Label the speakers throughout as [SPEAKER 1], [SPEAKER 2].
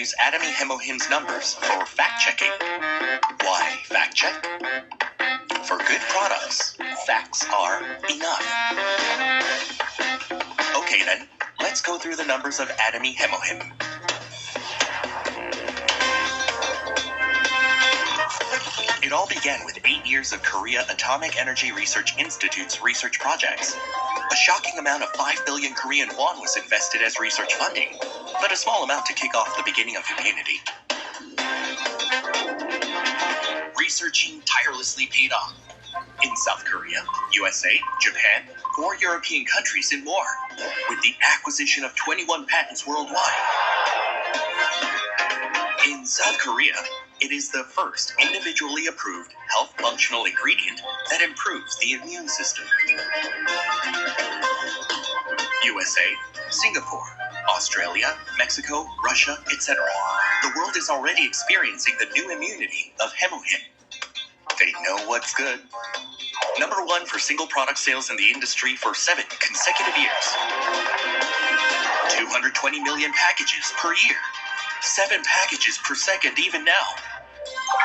[SPEAKER 1] use Atomy Hemohym's numbers for fact-checking. Why fact-check? For good products, facts are enough. Okay then, let's go through the numbers of Atomy Hemohym. It all began with 8 years of Korea Atomic Energy Research Institute's research projects. A shocking amount of 5 billion Korean won was invested as research funding, but a small amount to kick off the beginning of immunity. Researching tirelessly paid off. In South Korea, USA, Japan, 4 European countries, and more, with the acquisition of 21 patents worldwide. In South Korea, it is the first individually approved health functional ingredient that improves the immune system. USA, Singapore, Australia, Mexico, Russia, etc. The world is already experiencing the new immunity of Hemohym. They know what's good. Number 1 for single product sales in the industry for 7 consecutive years. 220 million packages per year. 7 packages per second even now.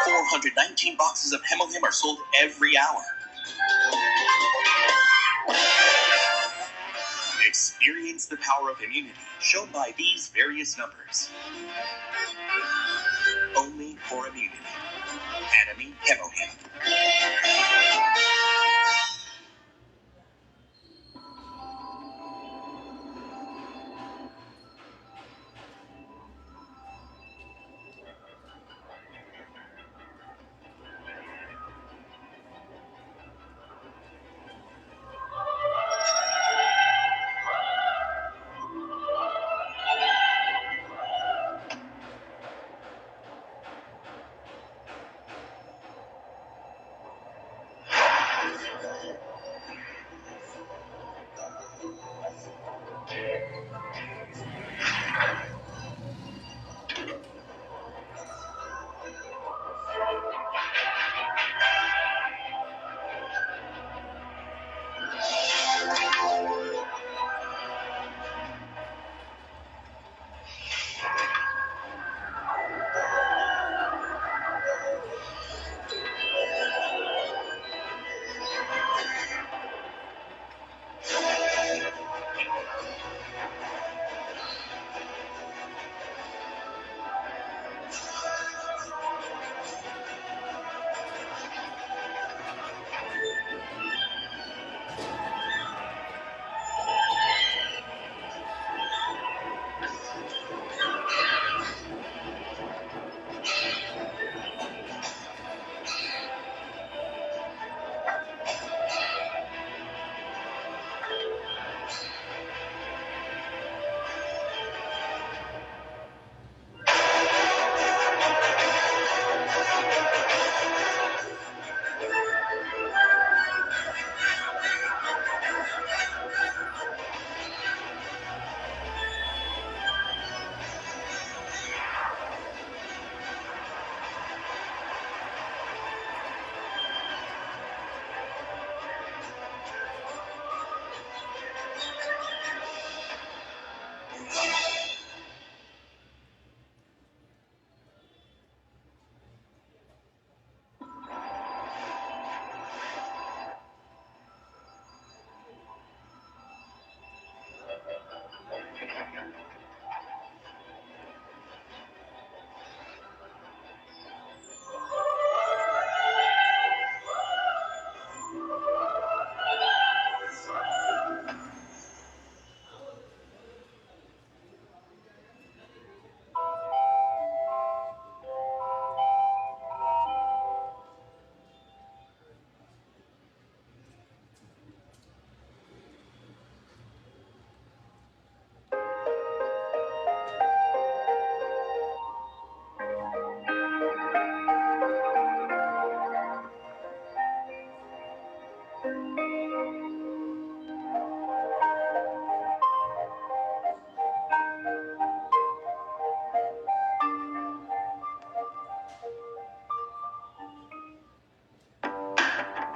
[SPEAKER 1] 419 boxes of Hemohym are sold every hour. Experience the power of immunity shown by these various numbers. Only for immunity. Atomy Hemohym.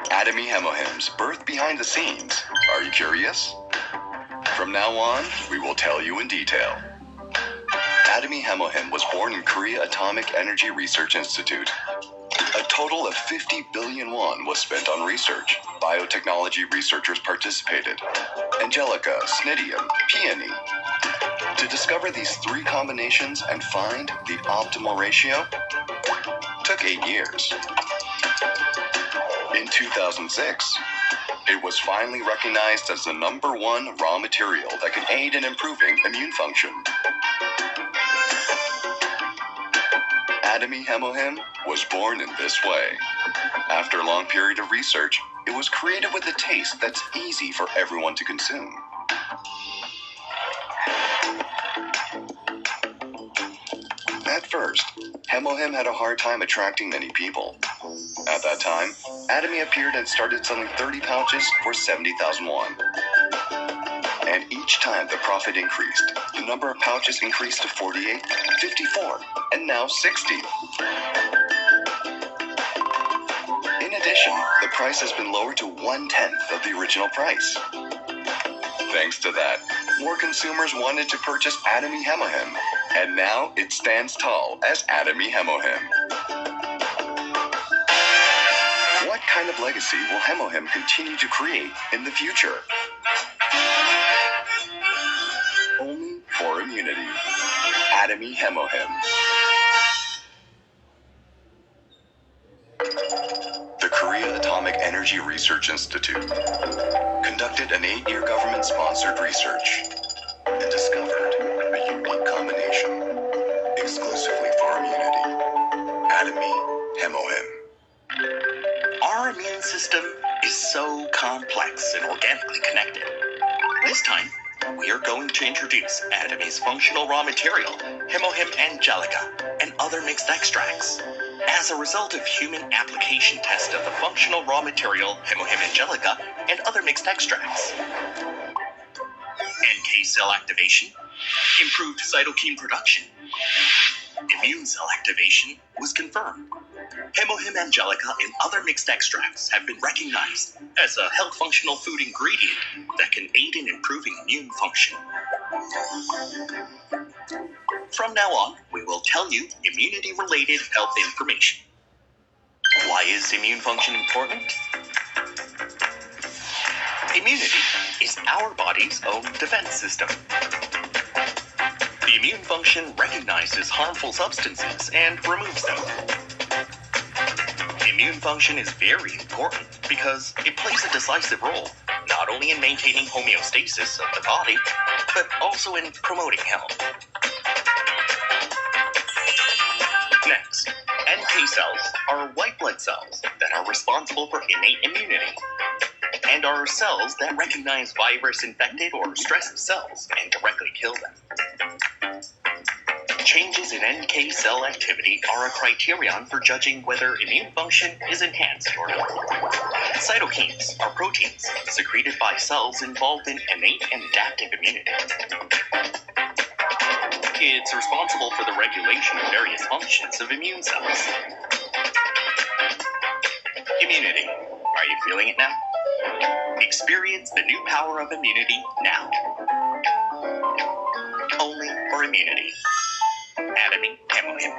[SPEAKER 2] Atomy Hemohym's birth behind the scenes. Are you curious? From now on, we will tell you in detail. Atomy Hemohim was born in Korea Atomic Energy Research Institute. A total of 50 billion won was spent on research. Biotechnology researchers participated. Angelica, Snidium, Peony. To discover these three combinations and find the optimal ratio took 8 years. In 2006, it was finally recognized as the #1 raw material that can aid in improving immune function. Atomy Hemohim was born in this way. After a long period of research, it was created with a taste that's easy for everyone to consume. At first, Hemohim had a hard time attracting many people. At that time, Atomy appeared and started selling 30 pouches for 70,000 won. And each time the profit increased, the number of pouches increased to 48, 54, and now 60. In addition, the price has been lowered to 1/10 of the original price. Thanks to that, more consumers wanted to purchase Atomy Hemohim, and now it stands tall as Atomy Hemohim. What kind of legacy will Hemohim continue to create in the future? Only for immunity. Atomy Hemohim. The Korea Atomic Energy Research Institute conducted an 8-year government-sponsored research and discovered a unique combination exclusively for immunity. Atomy Hemohim.
[SPEAKER 1] Our immune system is so complex and organically connected. This time, we are going to introduce Atomy's functional raw material, Hemohim Angelica, and other mixed extracts. As a result of human application test of the functional raw material, Hemohim Angelica, and other mixed extracts, NK cell activation, improved cytokine production, immune cell activation was confirmed. Hemohim Angelica and other mixed extracts have been recognized as a health functional food ingredient that can aid in improving immune function. From now on, we will tell you immunity-related health information. Why is immune function important? Immunity is our body's own defense system. The immune function recognizes harmful substances and removes them. Immune function is very important because it plays a decisive role not only in maintaining homeostasis of the body, but also in promoting health. Next, NK cells are white blood cells that are responsible for innate immunity and are cells that recognize virus-infected or stressed cells and directly kill them. Changes in NK cell activity are a criterion for judging whether immune function is enhanced or not. Cytokines are proteins secreted by cells involved in innate and adaptive immunity. It's responsible for the regulation of various functions of immune cells. Immunity. Are you feeling it now? Experience the new power of immunity now. Only for immunity. Atomy Hemohim.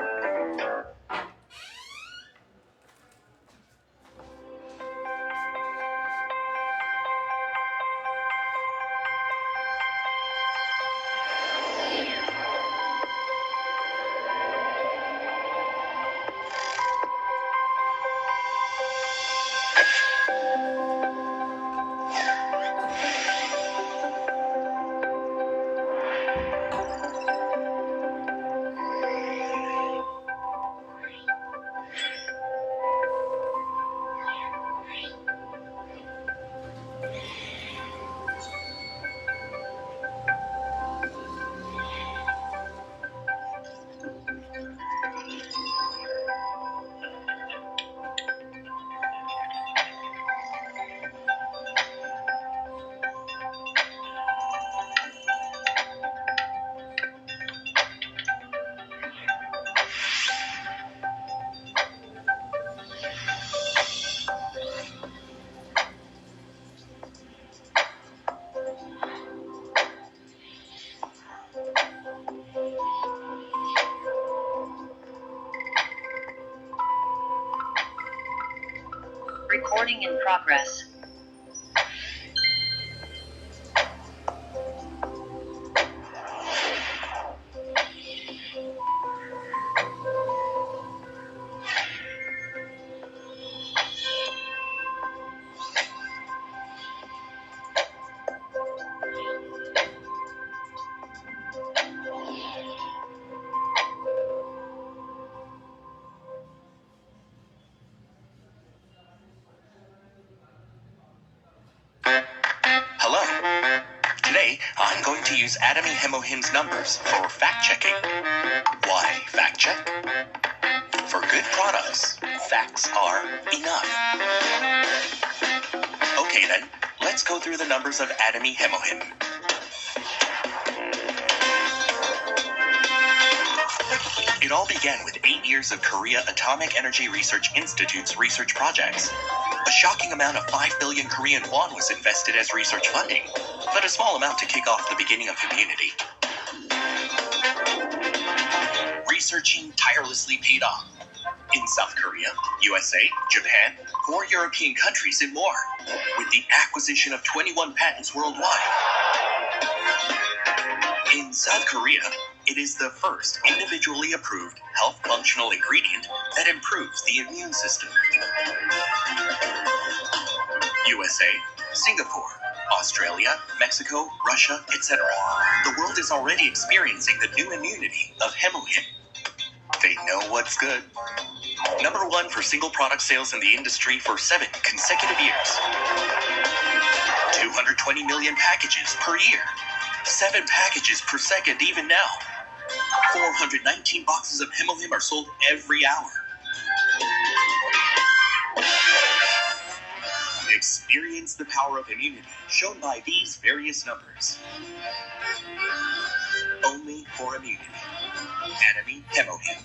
[SPEAKER 3] Recording in progress.
[SPEAKER 1] Hello. Today, I'm going to use Atomy Hemohim's numbers for fact-checking. Why fact-check? For good products, facts are enough. Okay then, let's go through the numbers of Atomy Hemohim. It all began with 8 years of Korea Atomic Energy Research Institute's research projects. A shocking amount of 5 billion Korean won was invested as research funding, but a small amount to kick off the beginning of community. Researching tirelessly paid off. In South Korea, USA, Japan, 4 European countries, and more, with the acquisition of 21 patents worldwide. In South Korea, it is the first individually approved health functional ingredient that improves the immune system. USA, Singapore, Australia, Mexico, Russia, etc. The world is already experiencing the new immunity of Hemohim. They know what's good. Number 1 for single product sales in the industry for 7 consecutive years. 220 million packages per year. 7 packages per second even now. 419 boxes of Hemohim are sold every hour. Experience the power of immunity shown by these various numbers. Only for immunity. Atomy Hemohim.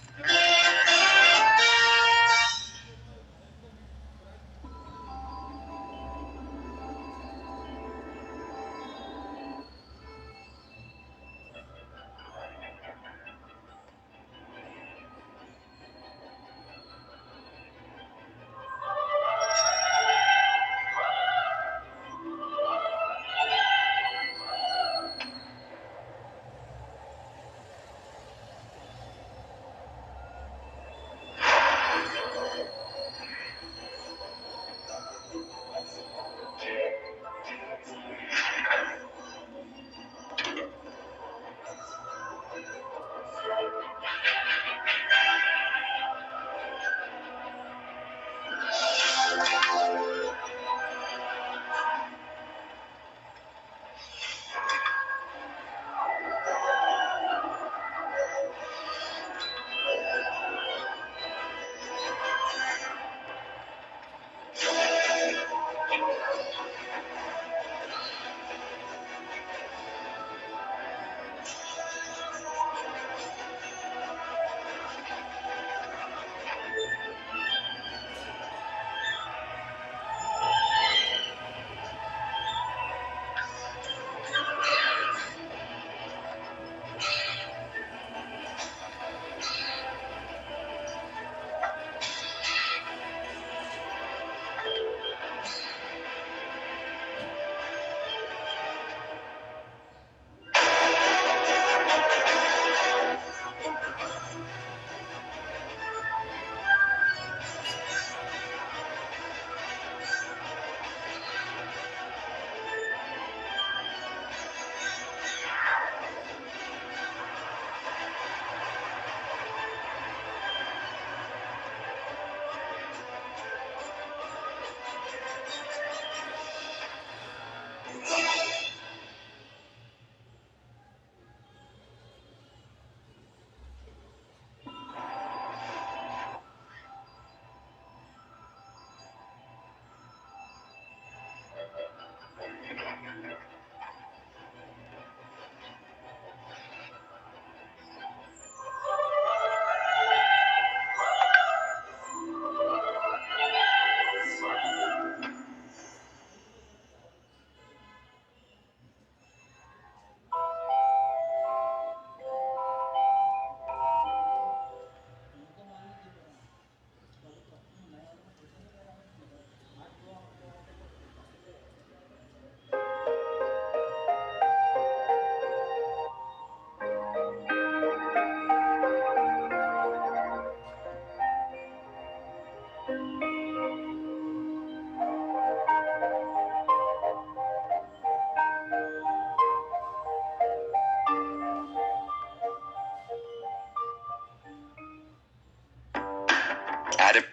[SPEAKER 2] Adam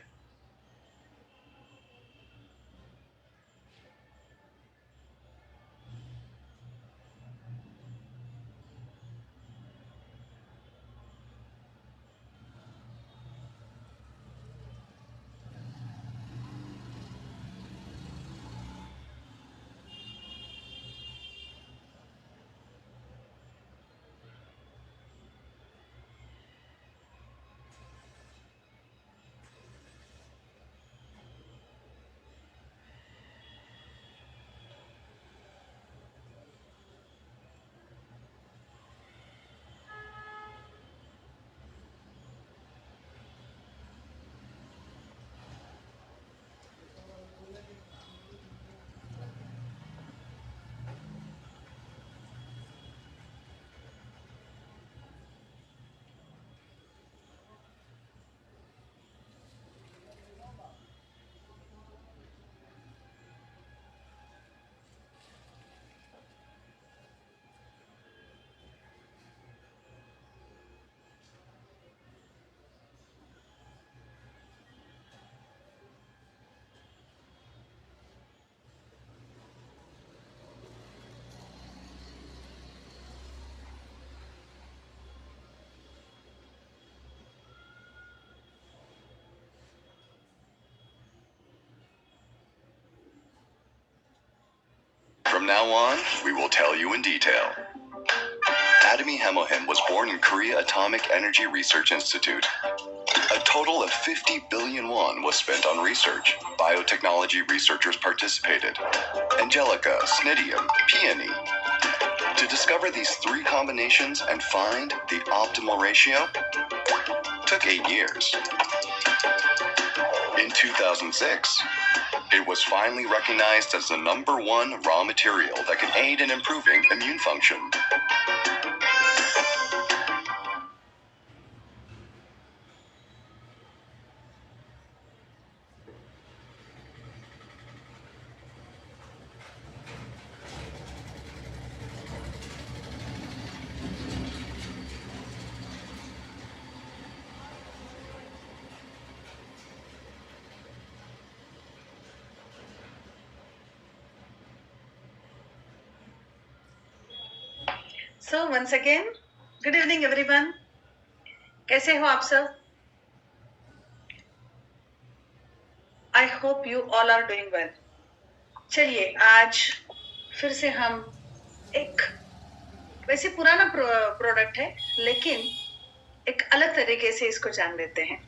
[SPEAKER 2] From now on, we will tell you in detail. Atomy Hemohim was born in Korea Atomic Energy Research Institute. A total of 50 billion won was spent on research. Biotechnology researchers participated. Angelica, Snidium, Peony. To discover these three combinations and find the optimal ratio took 8 years. In 2006, it was finally recognized as the #1 raw material that can aid in improving immune function.
[SPEAKER 3] So once again, good evening everyone. कैसे हो आप सब? I hope you all are doing well. चलिए आज फिर से हम एक वैसे पुराना प्रोडक्ट है लेकिन एक अलग तरीके से इसको जान लेते हैं.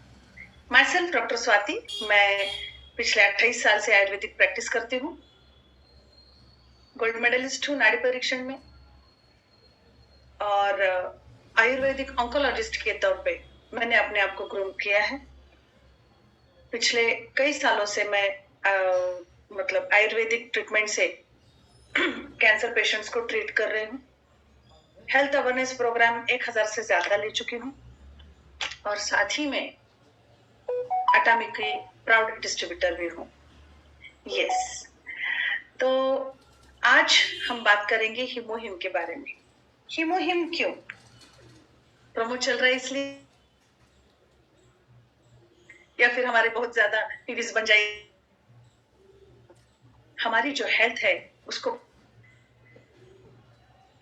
[SPEAKER 3] Myself डॉक्टर स्वाति, मैं पिछले 28 साल से आयुर्वेदिक प्रैक्टिस करती हूँ. गोल्ड मेडलिस्ट हूँ नाड़ी परीक्षण में और आयुर्वेदिक ऑन्कोलॉजिस्ट के तौर पे मैंने अपने आप को ग्रूम किया है. पिछले कई सालों से मैं मतलब आयुर्वेदिक ट्रीटमेंट से कैंसर पेशेंट्स को ट्रीट कर रही हूँ. हेल्थ अवेयरनेस प्रोग्राम 1000 से ज्यादा ले चुकी हूँ और साथ ही में अटामिक की प्राउड डिस्ट्रीब्यूटर भी हूँ. यस, तो आज हम बात करेंगे हिमोहिम के बारे में. हिमोहिम क्यों प्रमोट चल रहा है इसलिए या फिर हमारे बहुत ज्यादा टीवीज बन जाए. हमारी जो हेल्थ है उसको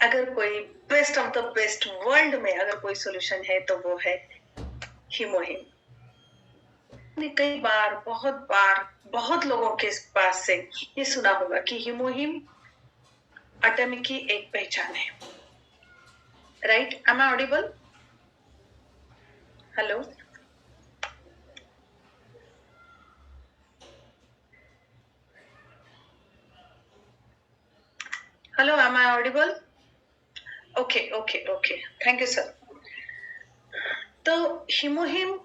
[SPEAKER 3] अगर कोई best of the best world में अगर कोई सॉल्यूशन है तो वो है हिमोहिम. ने कई बार बहुत लोगों के पास से ये सुना होगा कि हिमोहिम अटामिक की एक पहचान है. Right? Am I audible? Hello? Hello, am I audible? Okay. Thank you, sir. तो हिमोहिम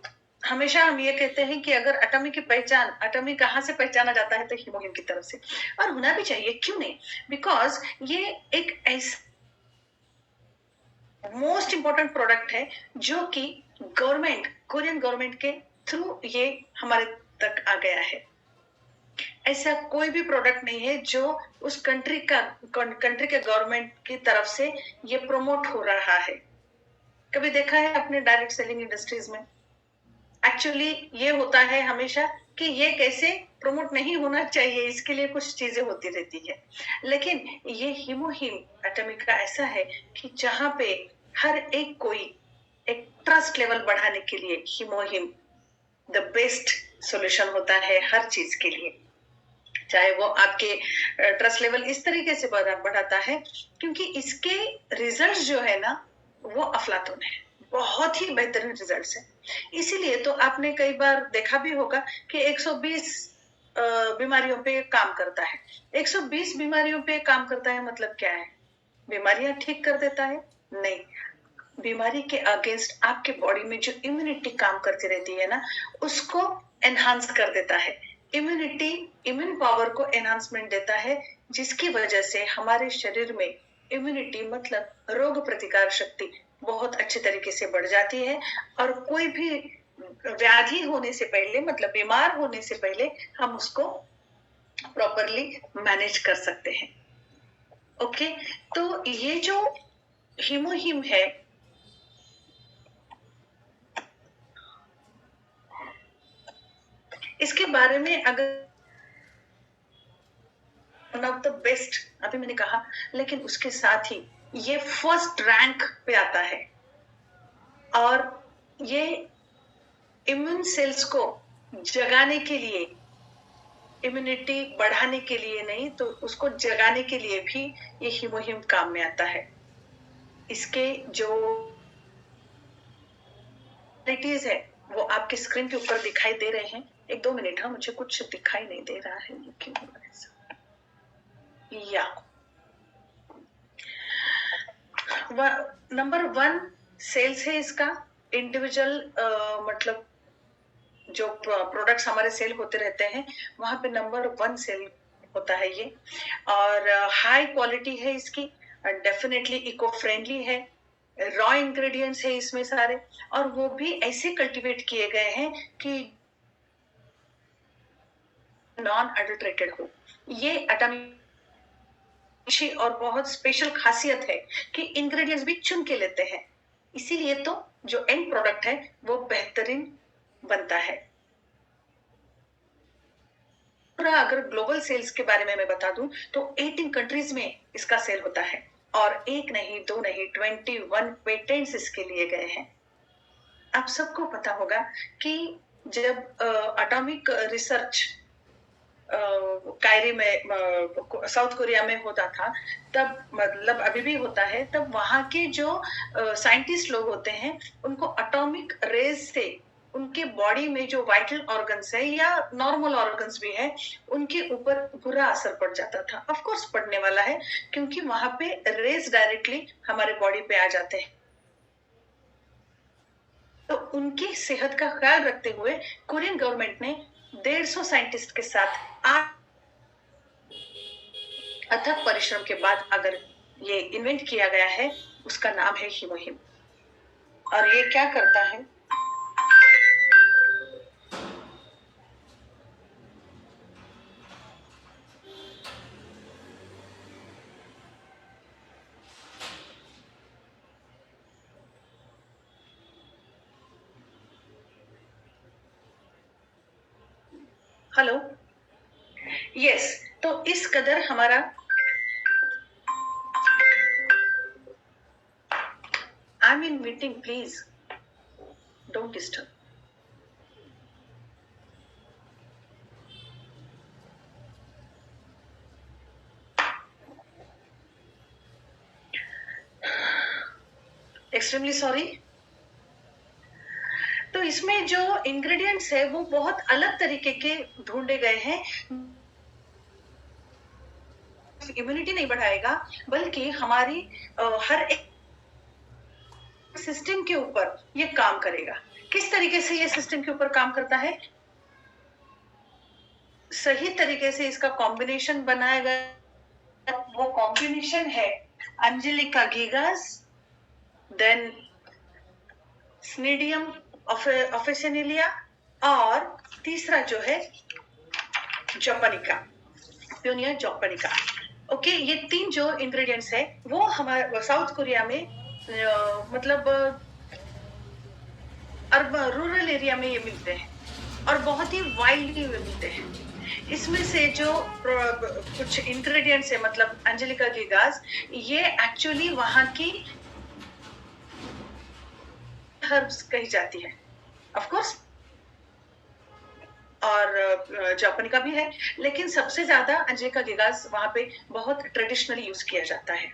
[SPEAKER 3] हमेशा हम ये कहते हैं कि अगर अटामिक की पहचान, अटामिक कहाँ से पहचाना जाता है तो हिमोहिम की तरफ से, और होना भी चाहिए. क्यों नहीं? बिकॉज ये एक ऐसा मोस्ट इंपॉर्टेंट प्रोडक्ट है जो कि गवर्नमेंट, कोरियन गवर्नमेंट के थ्रू ये हमारे तक आ गया है. ऐसा कोई भी प्रोडक्ट नहीं है जो उस कंट्री के गवर्नमेंट की तरफ से ये प्रमोट हो रहा है. कभी देखा है अपने डायरेक्ट सेलिंग इंडस्ट्रीज में एक्चुअली ये होता है हमेशा कि ये कैसे प्रमोट नहीं होना चाहिए, इसके लिए कुछ चीजें होती रहती है। लेकिन ये हीमोहिम एटॉमिक का ऐसा है कि जहां पे हर एक कोई एक ट्रस्ट लेवल बढ़ाने के लिए हीमोहिम द बेस्ट सॉल्यूशन होता है हर चीज के लिए। चाहे वो आपके ट्रस्ट लेवल इस तरीके से बढ़ाता है क्योंकि इसके रिजल्ट्स जो है ना वो अफलातून है, बहुत ही बेहतरीन रिजल्ट्स है। इसीलिए तो आपने कई बार देखा भी होगा कि 120 बीमारियों पे काम करता है। 120 बीमारियों पे काम करता है मतलब क्या है? बीमारियां ठीक कर देता है? नहीं, बीमारी के अगेंस्ट आपके बॉडी में जो इम्यूनिटी काम करती रहती है ना उसको एनहांस कर देता है। इम्यूनिटी इम्यून पावर को एनहांसमेंट देता है, जिसकी वजह से हमारे शरीर में इम्यूनिटी मतलब रोग प्रतिकार शक्ति बहुत अच्छे तरीके से बढ़ जाती है और कोई भी व्याधि होने से पहले मतलब बीमार होने से पहले हम उसको प्रॉपरली मैनेज कर सकते हैं। ओके, तो ये जो हीमोहिम है इसके बारे में अगर वन ऑफ द बेस्ट अभी मैंने कहा, लेकिन उसके साथ ही ये फर्स्ट रैंक पे आता है और ये इम्यून सेल्स को जगाने के लिए, इम्यूनिटी बढ़ाने के लिए नहीं तो उसको जगाने के लिए भी ये हीमोहिम काम में आता है। इसके जो क्वालिटीज है वो आपके स्क्रीन के ऊपर दिखाई दे रहे हैं। 1-2 मिनट, हाँ मुझे कुछ दिखाई नहीं दे रहा है, ये क्यों हो रहा है ऐसा? या नंबर 1 सेल्स है इसका इंडिविजुअल, मतलब जो प्रोडक्ट्स हमारे सेल होते रहते हैं वहां पे नंबर 1 सेल होता है ये, और हाई क्वालिटी है इसकी, डेफिनेटली इको फ्रेंडली है, रॉ इंग्रेडिएंट्स है इसमें सारे, और वो भी ऐसे कल्टीवेट किए गए हैं कि नॉन एडल्ट्रेटेड हो। ये एटॉमिक और बहुत स्पेशल खासियत है कि इंग्रेडिएंट्स भी चुन के लेते हैं, इसीलिए तो जो एंड प्रोडक्ट है वो बेहतरीन बनता है। पूरा अगर ग्लोबल सेल्स के बारे में मैं बता दूं तो 18 कंट्रीज में इसका सेल होता है और 1 नहीं 2 नहीं 21 पेटेंट्स इसके लिए गए हैं। आप सबको पता होगा कि जब एटॉमिक रिसर्च कायरे में साउथ कोरिया में होता था, तब मतलब अभी भी होता है, तब वहां के जो साइंटिस्ट लोग होते हैं उनको एटॉमिक रेज से उनके बॉडी में जो वाइटल ऑर्गन्स है या नॉर्मल ऑर्गन्स भी है उनके ऊपर बुरा असर पड़ जाता था। ऑफ कोर्स पड़ने वाला है क्योंकि वहां पे रेज डायरेक्टली हमारे बॉडी पे आ जाते हैं। तो उनकी सेहत का ख्याल रखते हुए कोरियन गवर्नमेंट ने 150 साइंटिस्ट के साथ अथक परिश्रम के बाद अगर ये इन्वेंट किया गया है, उसका नाम है हीमोहिम। और ये क्या करता है, हेलो, यस, तो इस कदर हमारा I am in meeting, please don't disturb. Extremely sorry. तो इसमें जो इंग्रेडिएंट्स है वो बहुत अलग तरीके के ढूंढे गए हैं। इम्यूनिटी नहीं बढ़ाएगा बल्कि हमारी हर एक सिस्टम के ऊपर ये काम करेगा। किस तरीके से ये सिस्टम के ऊपर काम करता है? सही तरीके से इसका कॉम्बिनेशन बनाया गया, वो कॉम्बिनेशन है एंजेलिका गिगास, देन स्नीडियम ऑफिसिनेलिया, और तीसरा जो है जापानिका, प्यूनिया जापानिका। ओके, ये 3 जो इंग्रेडिएंट्स है वो हमारे साउथ कोरिया में मतलब रूरल एरिया में ये मिलते हैं और बहुत ही वाइल्डली मिलते हैं। इसमें से जो कुछ इंग्रेडिएंट्स है, मतलब अंजलिका गिगास, ये एक्चुअली वहाँ की हर्ब्स कही जाती है, ऑफ कोर्स, और जापानी का भी है, लेकिन सबसे ज्यादा अंजलिका गिगास वहाँ पे बहुत ट्रेडिशनली यूज किया जाता है।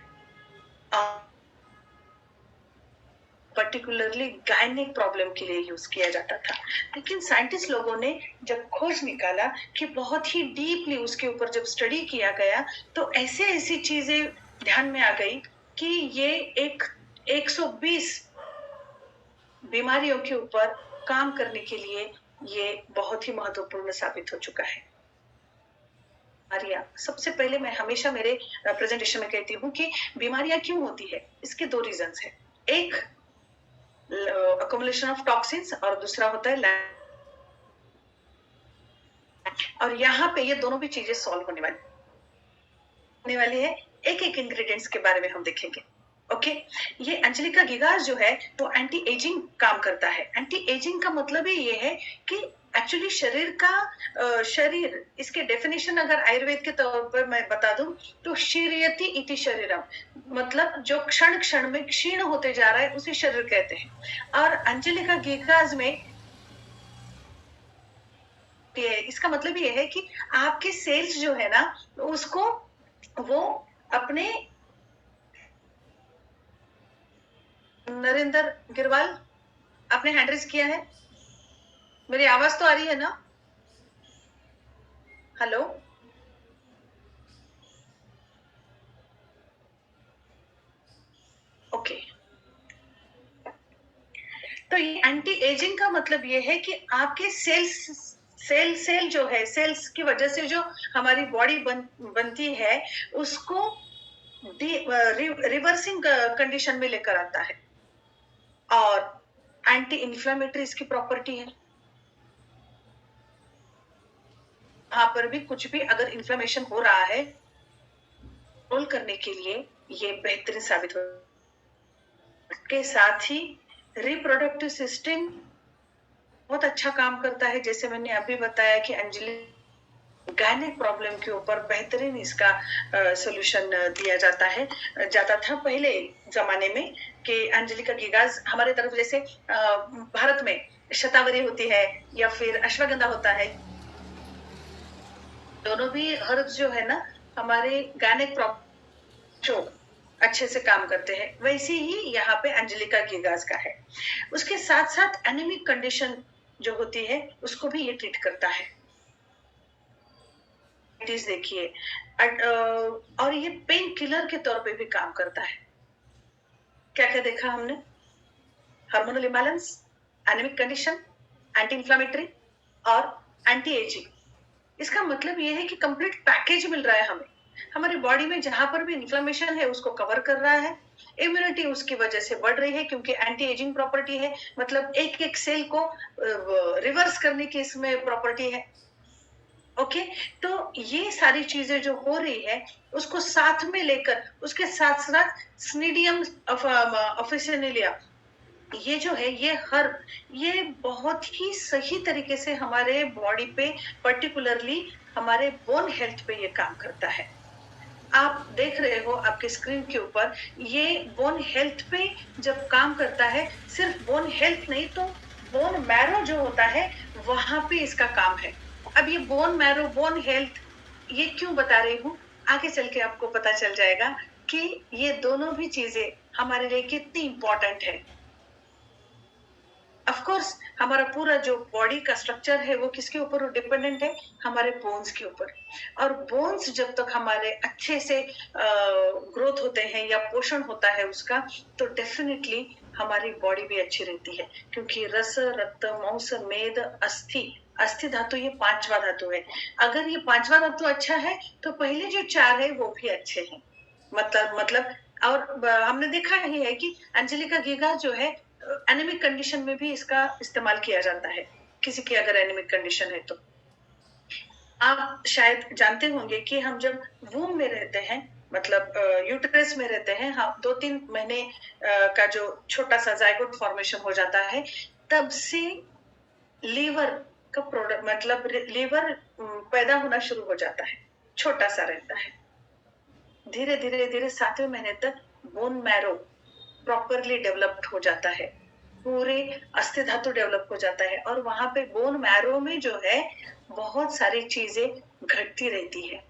[SPEAKER 3] पर्टिकुलरली गायनिक प्रॉब्लम के लिए यूज किया जाता था। लेकिन साइंटिस्ट लोगों ने जब खोज निकाला कि बहुत ही डीपली उसके ऊपर जब स्टडी किया गया, तो ऐसी चीजें ध्यान में आ गई कि ये 120 बीमारियों के ऊपर काम करने के लिए ये बहुत ही महत्वपूर्ण साबित हो चुका है। बीमारियां, सबसे पहले मैं हमेशा मेरे प्रेजेंटेशन में कहती हूँ कि बीमारियां क्यों होती है, इसके 2 रीजंस है। एक अकोमुलेशन ऑफ टॉक्सिन्स और दूसरा होता है और यहाँ पे ये दोनों भी चीजें सॉल्व होने वाली है। एक इंग्रेडिएंट्स के बारे में हम देखेंगे। ओके, ये अंजलिका गिगास जो है वो एंटी एजिंग काम करता है। एंटी एजिंग का मतलब ही ये है कि एक्चुअली शरीर, इसके डेफिनेशन अगर आयुर्वेद के तौर पर मैं बता दूं तो शीर्यति इति शरीरम, मतलब जो क्षण क्षण में क्षीण होते जा रहा है उसे शरीर कहते हैं। और अंजलिका गिगास में इसका मतलब ये है कि आपके सेल्स जो है ना, उसको वो अपने, नरेंद्र गिरवाल आपने हैंड रेज किया है, मेरी आवाज तो आ रही है ना? Hello, okay. तो ये एंटी एजिंग का मतलब ये है कि आपके सेल जो है, सेल्स की वजह से जो हमारी बॉडी बनती है उसको रिवर्सिंग कंडीशन में लेकर आता है। और एंटी इन्फ्लेमेटरी इसकी प्रॉपर्टी है। वहां पर भी कुछ भी अगर इन्फ्लेमेशन हो रहा है, कंट्रोल करने के लिए ये बेहतरीन साबित हो। के साथ ही रिप्रोडक्टिव सिस्टम बहुत अच्छा काम करता है। जैसे मैंने अभी बताया कि अंजलि गायनिक प्रॉब्लम के ऊपर बेहतरीन इसका सॉल्यूशन दिया जाता था पहले जमाने में, कि अंजलिका गिगास हमारे तरफ जैसे भारत में शतावरी होती है या फिर अश्वगंधा होता है, दोनों भी हर्ब्स जो है ना हमारे गायनिक प्रॉब्लम अच्छे से काम करते हैं। वैसे ही यहाँ पे अंजलिका गिगास का है। उसके साथ साथ एनीमिक कंडीशन जो होती है उसको भी ये ट्रीट करता है। देखिए, और ये पेन किलर के तौर पे भी काम करता है। क्या क्या देखा हमने? Hormonal imbalance, anaemic condition, anti inflammatory और एंटी एजिंग। इसका मतलब ये है कि कंप्लीट पैकेज मिल रहा है हमें। हमारी बॉडी में जहां पर भी इन्फ्लेमेशन है उसको कवर कर रहा है। इम्यूनिटी उसकी वजह से बढ़ रही है क्योंकि एंटी एजिंग प्रॉपर्टी है, मतलब एक सेल को रिवर्स करने की इसमें प्रॉपर्टी है। ओके, तो ये सारी चीजें जो हो रही है उसको साथ में लेकर, उसके साथ साथ स्नीडियम ऑफिसिनेलिया ये जो है, ये हर्ब, ये बहुत ही सही तरीके से हमारे बॉडी पे, पर्टिकुलरली हमारे बोन हेल्थ पे ये काम करता है। आप देख रहे हो आपके स्क्रीन के ऊपर, ये बोन हेल्थ पे जब काम करता है, सिर्फ बोन हेल्थ नहीं तो बोन मैरो जो होता है वहां पे इसका काम है। अब ये बोन मैरो, बोन हेल्थ, ये क्यों बता रही हूँ, आगे चल के आपको पता चल जाएगा कि ये दोनों भी चीजें हमारे लिए कितनी इंपॉर्टेंट है। ऑफ कोर्स हमारा पूरा जो बॉडी का स्ट्रक्चर है वो किसके ऊपर डिपेंडेंट है? हमारे बोन्स के ऊपर। और बोन्स जब तक हमारे अच्छे से ग्रोथ होते हैं या पोषण होता है उसका, तो डेफिनेटली हमारी बॉडी भी अच्छी रहती है। क्योंकि रस, रक्त, मांस, मेद, अस्थि धातु, ये 5वां धातु है। अगर ये 5वां धातु अच्छा है तो पहले जो 4 है वो भी अच्छे हैं। मतलब और हमने देखा ही है कि अंजलिका गिगा जो है एनीमिक कंडीशन में भी इसका इस्तेमाल किया जाता है। किसी की अगर एनीमिक कंडीशन है तो आप शायद जानते होंगे कि हम जब वूम में रहते हैं, मतलब यूट्रस में रहते हैं, हम 2-3 महीने का जो छोटा सा जायगोट फॉर्मेशन हो जाता है, तब से लीवर का प्रोडक्ट मतलब लीवर पैदा होना शुरू हो जाता है, छोटा सा रहता है। धीरे धीरे धीरे 7वें महीने तक बोन मैरो प्रॉपरली डेवलप्ड हो जाता है, पूरे अस्थि धातु डेवलप हो जाता है और वहां पे बोन मैरो में जो है बहुत सारी चीजें घटती रहती है,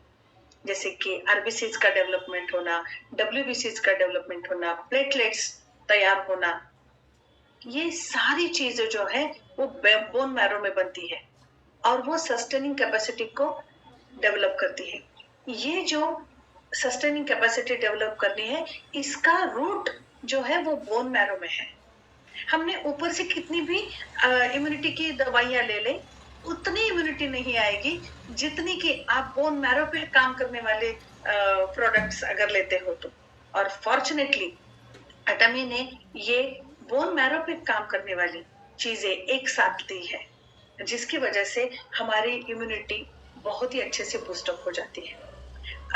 [SPEAKER 3] जैसे कि आरबीसीज का डेवलपमेंट होना, डब्ल्यूबीसीज का डेवलपमेंट होना, प्लेटलेट्स तैयार होना, ये सारी चीजें जो है वो बोन मैरो में बनती है और वो सस्टेनिंग कैपेसिटी को डेवलप करती है। ये जो सस्टेनिंग कैपेसिटी डेवलप करनी है, इसका रूट जो है वो बोन मैरो में है। हमने ऊपर से कितनी भी इम्यूनिटी की दवाइयां ले लें, उतनी इम्यूनिटी नहीं आएगी जितनी कि आप बोन मैरो पे काम करने वाले प्रोडक्ट्स अगर लेते हो तो। और फॉर्चुनेटली एटमी ने ये बोन मैरो पे काम करने वाली चीजें एक साथ दी है, जिसकी वजह से हमारी इम्यूनिटी बहुत ही अच्छे से बूस्टअप हो जाती है।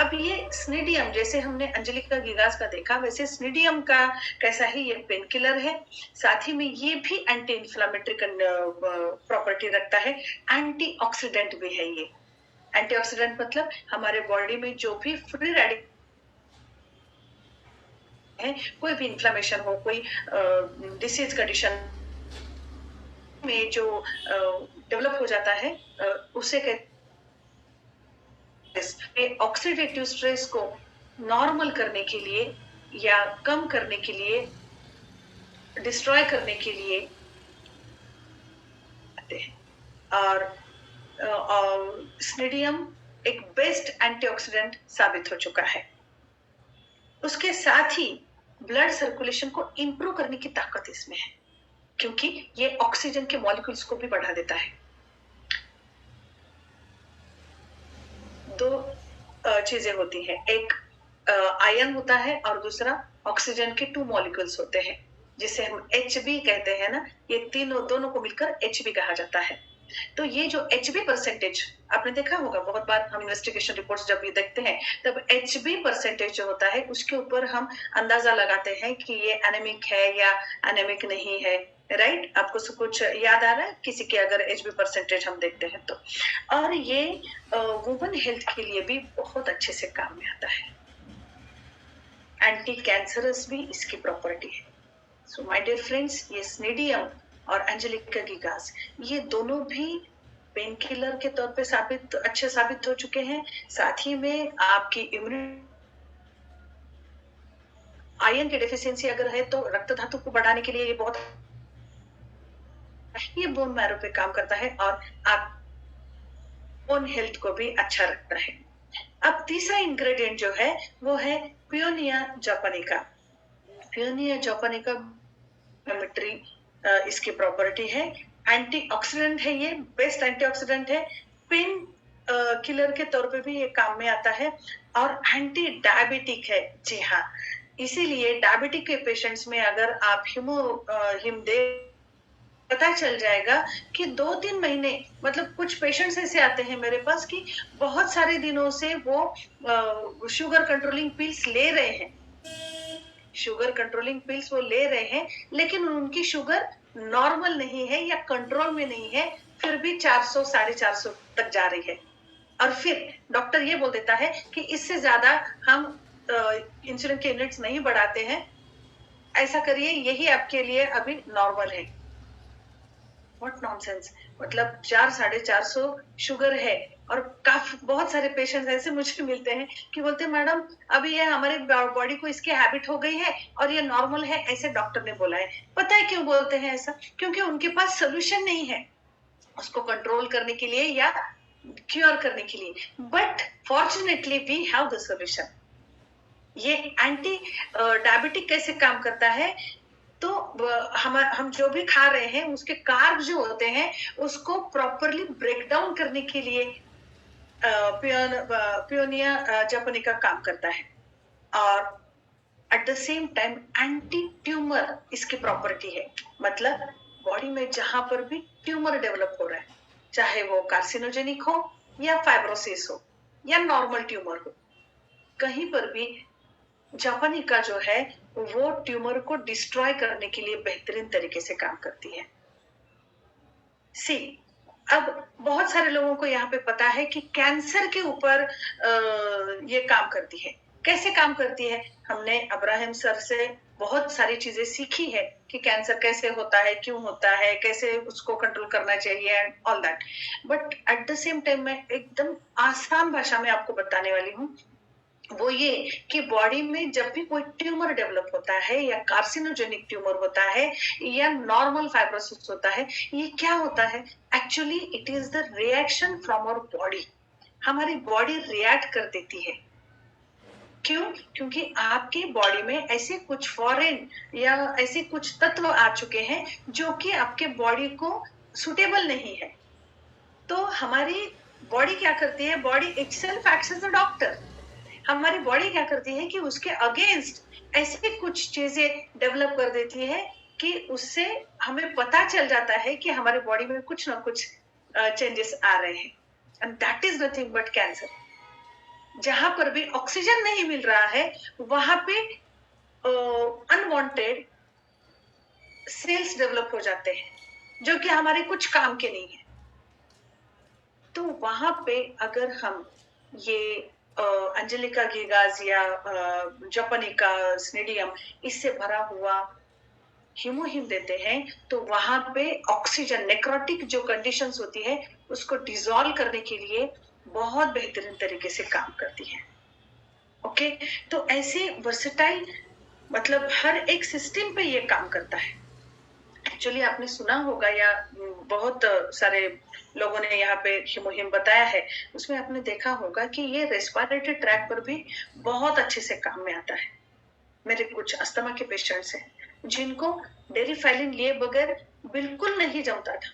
[SPEAKER 3] अब ये स्निडियम, जैसे हमने अंजलिका गिगास का देखा, वैसे स्निडियम का कैसा ही ये पेन किलर है, साथ ही में ये भी एंटी इंफ्लेमेटरी प्रॉपर्टी रखता है, एंटीऑक्सीडेंट भी है ये। एंटीऑक्सीडेंट मतलब हमारे बॉडी में जो भी फ्री रेडिकल है, कोई भी इंफ्लेमेशन हो, कोई डिसीज कंडीशन में जो डेवलप हो जाता है, उसे कहते ऑक्सीडेटिव स्ट्रेस को नॉर्मल करने के लिए या कम करने के लिए, डिस्ट्रॉय करने के लिए आते हैं। और स्निडियम एक बेस्ट एंटीऑक्सीडेंट साबित हो चुका है। उसके साथ ही ब्लड सर्कुलेशन को इंप्रूव करने की ताकत इसमें है, क्योंकि ये ऑक्सीजन के मॉलिक्यूल्स को भी बढ़ा देता है। दो चीजें होती हैं, एक आयन होता है और दूसरा ऑक्सीजन के 2 मॉलिक्यूल्स होते हैं, जिसे हम Hb कहते हैं ना, ये तीनों दोनों को मिलकर Hb कहा जाता है। तो ये जो Hb परसेंटेज आपने देखा होगा, बहुत बार हम इन्वेस्टिगेशन रिपोर्ट्स जब ये देखते हैं तब Hb परसेंटेज जो होता है उसके ऊपर हम अंदाजा लगाते हैं कि ये एनेमिक है या एनेमिक नहीं है, राइट? आपको सब कुछ याद आ रहा है किसी के अगर Hb परसेंटेज हम देखते हैं तो। और ये वुमन हेल्थ के लिए भी बहुत अच्छे से काम में आता है, एंटी कैंसरस भी इसकी प्रॉपर्टी है। सो माय डियर फ्रेंड्स, ये स्निडियम और एंजेलिका गिगास ये दोनों भी पेन किलर के तौर पे अच्छे साबित हो चुके हैं। साथ ही में आपकी इम्यूनिटी, आयरन की डेफिशिएंसी अगर है तो रक्त धातु को बढ़ाने के लिए ये बहुत, ये बोन मैरो पे काम करता है और आप बोन हेल्थ को भी अच्छा रखता है। अब तीसरा इंग्रेडिएंट जो है वो है पियोनिया जापानिका। पियोनिया जापानिका इसकी प्रॉपर्टी है, एंटीऑक्सीडेंट है, ये बेस्ट एंटीऑक्सीडेंट है, पेन किलर के तौर पे भी ये काम में आता है और एंटी डायबिटिक है। जी हाँ, इसीलिए डायबिटिक के पेशेंट्स में अगर आप हिम दे, पता चल जाएगा कि 2-3 महीने, मतलब कुछ पेशेंट्स ऐसे आते हैं मेरे पास कि बहुत सारे दिनों से वो शुगर कंट्रोलिंग पिल्स ले रहे हैं, शुगर कंट्रोलिंग पिल्स वो ले रहे हैं, लेकिन उनकी शुगर नॉर्मल नहीं है या कंट्रोल में नहीं है, फिर भी 400 450 तक जा रही है। और फिर डॉक्टर ये बोल देता है कि इससे ज्यादा हम इंसुलिन के यूनिट्स नहीं बढ़ाते हैं, ऐसा करिए, यही आपके लिए अभी नॉर्मल है। व्हाट नॉनसेंस, मतलब 400-450 शुगर है और काफी बहुत सारे पेशेंट्स ऐसे मुझे मिलते हैं कि बोलते हैं मैडम अभी ये हमारे बॉडी को इसकी हैबिट हो गई है और ये नॉर्मल है, ऐसे डॉक्टर ने बोला है। पता है क्यों बोलते हैं ऐसा? क्योंकि उनके पास सोल्यूशन नहीं है उसको कंट्रोल करने के लिए या क्योर करने के लिए। But fortunately we have the solution. ये एंटी डायबिटिक कैसे काम करता है? तो हम जो भी खा रहे हैं उसके कार्ब जो होते हैं उसको प्रॉपरली ब्रेक डाउन करने के लिए पियोनिया जापानिका काम करता है। और at the same time anti tumour इसकी प्रॉपर्टी है, मतलब बॉडी में जहां पर भी ट्यूमर डेवलप हो रहा है, चाहे वो कार्सिनोजेनिक हो या फाइब्रोसिस हो या नॉर्मल ट्यूमर हो, कहीं पर भी जापानिका जो है वो ट्यूमर को डिस्ट्रॉय करने के लिए बेहतरीन तरीके से काम करती है। सी अब बहुत सारे लोगों को यहाँ पे पता है कि कैंसर के ऊपर ये काम करती है। कैसे काम करती है? हमने अब्राहम सर से बहुत सारी चीजें सीखी है कि कैंसर कैसे होता है, क्यों होता है, कैसे उसको कंट्रोल करना चाहिए and all that. But at the same time मैं एकदम आसान भाषा में आपको बताने वाली हूँ, वो ये कि बॉडी में जब भी कोई ट्यूमर डेवलप होता है या कार्सिनोजेनिक ट्यूमर होता है या नॉर्मल फाइब्रोसिस होता है, ये क्या होता है? Actually it is the reaction from our body. हमारी बॉडी रिएक्ट कर देती है। क्यों? क्योंकि आपके बॉडी में ऐसे कुछ फॉरेन या ऐसे कुछ तत्व आ चुके हैं जो कि आपके बॉडी को सुटेबल नहीं है। तो हमारी बॉडी क्या करती है? Body itself acts as a doctor. हमारी बॉडी क्या करती है कि उसके अगेंस्ट ऐसे कुछ चीजें डेवलप कर देती है कि उससे हमें पता चल जाता है कि हमारे बॉडी में कुछ ना कुछ चेंजेस आ रहे हैं, and that is nothing but cancer. जहां पर भी ऑक्सीजन नहीं मिल रहा है वहां पे अनवांटेड सेल्स डेवलप हो जाते हैं जो कि हमारे कुछ काम के नहीं है। तो वहां पे अगर हम ये अंजेलिका गिगाज या जापानिका स्नेडियम इससे भरा हुआ हीमोहिम देते हैं तो वहां पे ऑक्सीजन नेक्रोटिक जो कंडीशंस होती है उसको डिसॉल्व करने के लिए बहुत बेहतरीन तरीके से काम करती है। ओके, तो ऐसे वर्सेटाइल मतलब हर एक सिस्टम पे ये काम करता है। एक्चुअली आपने सुना होगा या बहुत सारे लोगों ने यहाँ पे हीमोहिम बताया है, उसमें आपने देखा होगा कि ये रेस्पिरेटरी ट्रैक पर भी बहुत अच्छे से काम में आता है। मेरे कुछ अस्थमा के पेशेंट्स हैं जिनको डेरिफाइलिन लिए बगैर बिल्कुल नहीं जमता था,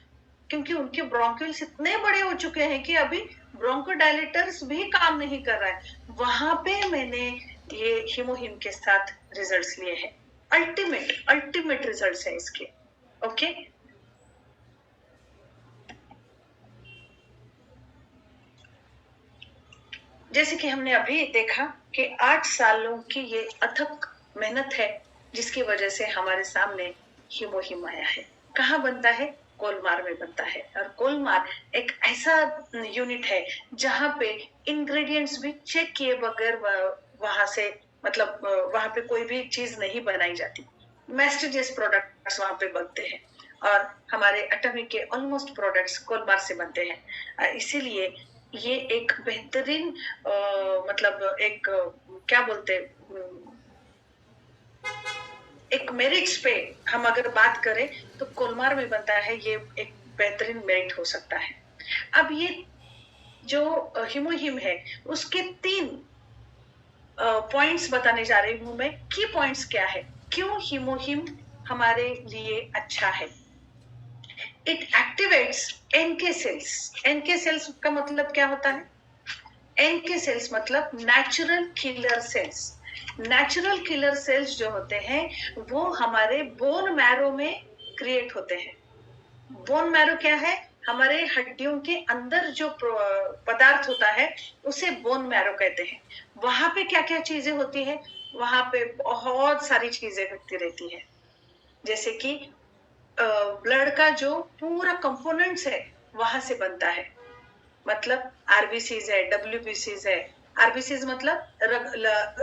[SPEAKER 3] क्योंकि उनके ब्रोंकियल्स इतने बड़े हो चुके हैं कि अभी ब्रोंकोडायलेटर्स भी काम नहीं कर रहा है। वहां पे मैंने ये हीमोहिम के साथ रिजल्ट्स लिए हैं। अल्टीमेट रिजल्ट्स हैं इसके। ओके, जैसे कि हमने अभी देखा कि 8 सालों की ये अथक मेहनत है जिसकी वजह से हमारे सामने हीमोहिम आया है। कहाँ बनता है? कोलमार में बनता है। और कोलमार एक ऐसा यूनिट है जहां पे इंग्रेडिएंट्स भी चेक किए बगैर वहां से मतलब वहां पे कोई भी चीज नहीं बनाई जाती। मैस्टिजियस प्रोडक्ट्स वहां पे बनते हैं और हमारे एटॉमिक के ऑलमोस्ट प्रोडक्ट्स कोलमार से बनते हैं। इसीलिए ये एक बेहतरीन मतलब एक क्या बोलते एक मेरिट्स पे हम अगर बात करें तो कोलमार में बनता है, ये एक बेहतरीन मेरिट हो सकता है। अब ये जो हीमोहिम है उसके 3 पॉइंट्स बताने जा रही हूं मैं। की पॉइंट्स क्या है, क्यों हीमोहिम हमारे लिए अच्छा है? It activates NK cells. NK cells का मतलब क्या होता है? एनके सेल्स मतलब natural killer cells. Natural killer cells जो होते हैं वो हमारे बोन मैरो में क्रिएट होते हैं। बोन मैरो क्या है? हमारे हड्डियों के अंदर जो पदार्थ होता है उसे बोन मैरो कहते हैं। वहां पे क्या क्या चीजें होती है? वहां पे बहुत सारी चीजें होती रहती है, जैसे कि ब्लड का जो पूरा कंपोनेंट्स है वहां से बनता है। मतलब आरबीसीज है, डब्ल्यूबीसीज है। आरबीसीज मतलब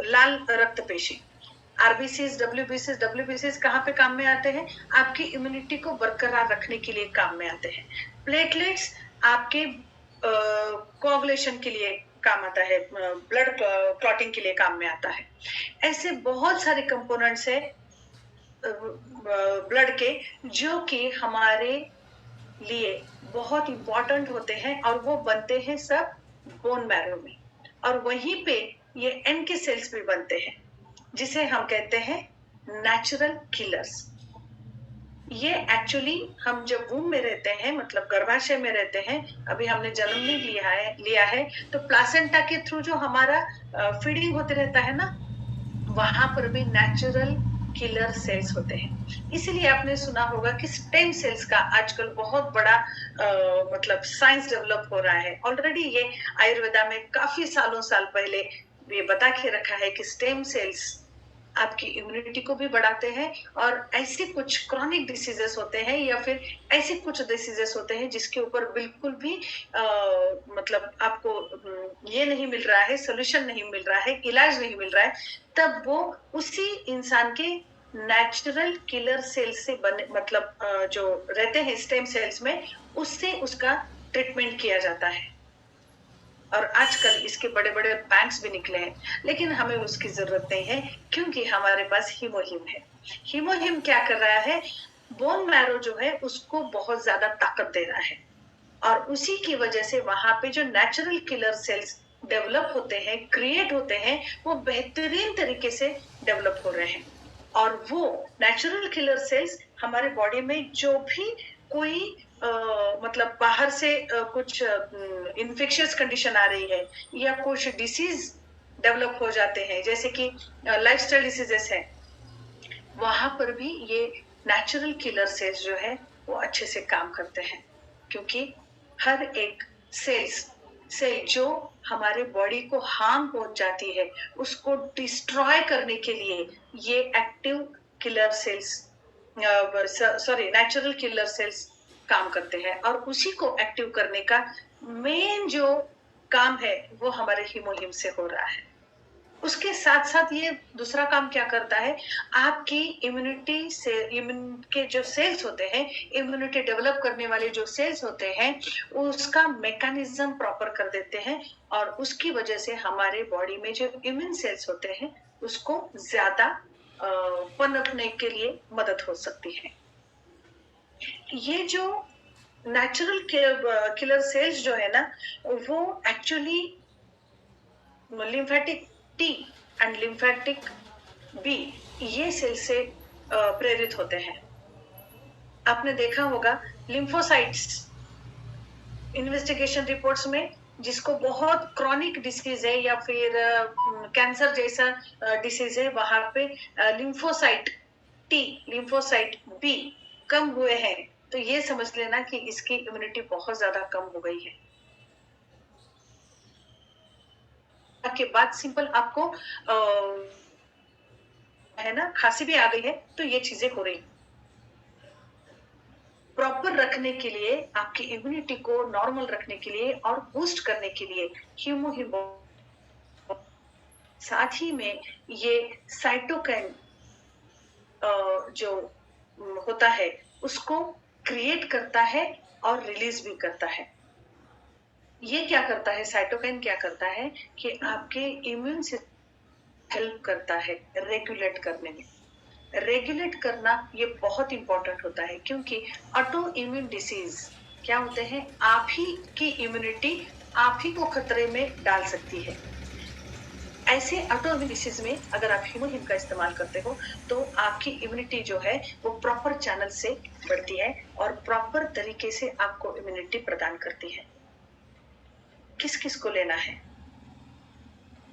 [SPEAKER 3] लाल रक्त पेशी। आरबीसीज, डब्ल्यूबीसीज कहाँ पे काम में आते हैं? आपकी इम्यूनिटी को बरकरार रखने के लिए काम में आते हैं। प्लेटलेट्स आपके कोआगुलेशन के लिए काम आता है, ब्लड क्लॉटिंग के लिए काम में आता है। ऐसे बहुत सारे कंपोनेंट्स है ब्लड के जो कि हमारे लिए बहुत इंपॉर्टेंट होते हैं और वो बनते हैं सब बोन मैरो में। और वहीं पे ये एनके सेल्स भी बनते हैं जिसे हम कहते हैं नेचुरल किलर्स। ये एक्चुअली हम जब वूम में रहते हैं मतलब गर्भाशय में रहते हैं, अभी हमने जन्म नहीं लिया है तो प्लासेंटा के थ्रू जो हमारा फीडिंग होते रहता है ना, वहां पर भी नेचुरल किलर सेल्स होते हैं। इसीलिए आपने सुना होगा कि स्टेम सेल्स का आजकल बहुत बड़ा मतलब साइंस डेवलप हो रहा है। ऑलरेडी ये आयुर्वेदा में काफी साल पहले ये बता के रखा है कि स्टेम सेल्स आपकी इम्यूनिटी को भी बढ़ाते हैं, और ऐसे कुछ क्रॉनिक डिसीजेस होते हैं या फिर ऐसे कुछ डिसीजेस होते हैं जिसके ऊपर बिल्कुल भी मतलब आपको ये नहीं मिल रहा है, सोल्यूशन नहीं मिल रहा है, इलाज नहीं मिल रहा है, तब वो उसी इंसान के नेचुरल किलर सेल से बने, मतलब जो रहते हैं स्टेम सेल्स में, उससे उसका ट्रीटमेंट किया जाता है। और आजकल इसके बड़े बड़े बैंक्स भी निकले हैं, लेकिन हमें उसकी जरूरत नहीं है क्योंकि हमारे पास हीमोहिम है। हीमोहिम क्या कर रहा है, बोन मैरो जो है उसको बहुत ज्यादा ताकत दे रहा है, और उसी की वजह से वहां पे जो नेचुरल किलर सेल्स डेवलप होते हैं, क्रिएट होते हैं, वो बेहतरीन तरीके से डेवलप हो रहे हैं। और वो नेचुरल किलर सेल्स हमारे बॉडी में जो भी कोई मतलब बाहर से कुछ इन्फेक्शियस कंडीशन आ रही है या कुछ डिसीज डेवलप हो जाते हैं, जैसे कि लाइफस्टाइल डिसीजेस है, वहां पर भी ये नेचुरल किलर सेल्स जो है वो अच्छे से काम करते हैं। क्योंकि हर एक सेल जो हमारे बॉडी को हार्म पहुंच जाती है, उसको डिस्ट्रॉय करने के लिए ये active killer cells, sorry natural killer cells काम करते हैं, और उसी को एक्टिव करने का मेन जो काम है वो हमारे हीमोहिम से हो रहा है। उसके साथ साथ ये दूसरा काम क्या करता है, आपकी इम्यूनिटी से, इम्यून के जो सेल्स होते हैं, इम्यूनिटी डेवलप करने वाले जो सेल्स होते हैं, उसका मैकेनिज्म प्रॉपर कर देते हैं, और उसकी वजह से हमारे बॉडी में जो इम्यून सेल्स होते हैं उसको ज्यादा पनपने के लिए मदद हो सकती है। ये जो नेचुरल किलर सेल्स जो है ना, वो actually lymphatic T and lymphatic B, ये सेल से प्रेरित होते हैं। आपने देखा होगा लिम्फोसाइट्स इन्वेस्टिगेशन रिपोर्ट्स में, जिसको बहुत क्रॉनिक डिसीज है या फिर कैंसर जैसा डिसीज है, वहां पे लिम्फोसाइट टी, लिम्फोसाइट बी कम हुए हैं, तो ये समझ लेना कि इसकी इम्यूनिटी बहुत ज्यादा कम हो गई है। के बाद सिंपल आपको है ना, खांसी भी आ गई है, तो ये चीजें हो रही। प्रॉपर रखने के लिए, आपकी इम्यूनिटी को नॉर्मल रखने के लिए और बूस्ट करने के लिए हीमोहिम, साथ ही में ये साइटोकाइन जो होता है उसको क्रिएट करता है और रिलीज भी करता है। ये क्या करता है, साइटोकाइन क्या करता है कि आपके इम्यून से हेल्प करता है रेगुलेट करने में। रेगुलेट करना ये बहुत इंपॉर्टेंट होता है, क्योंकि ऑटो इम्यून डिसीज क्या होते हैं, आप ही की इम्यूनिटी आप ही को खतरे में डाल सकती है। ऐसे ऑटो इम्यून डिसीज में अगर आप हीमोहिम का इस्तेमाल करते हो तो आपकी इम्यूनिटी जो है वो प्रॉपर चैनल से बढ़ती है और प्रॉपर तरीके से आपको इम्यूनिटी प्रदान करती है। किस किस को लेना है,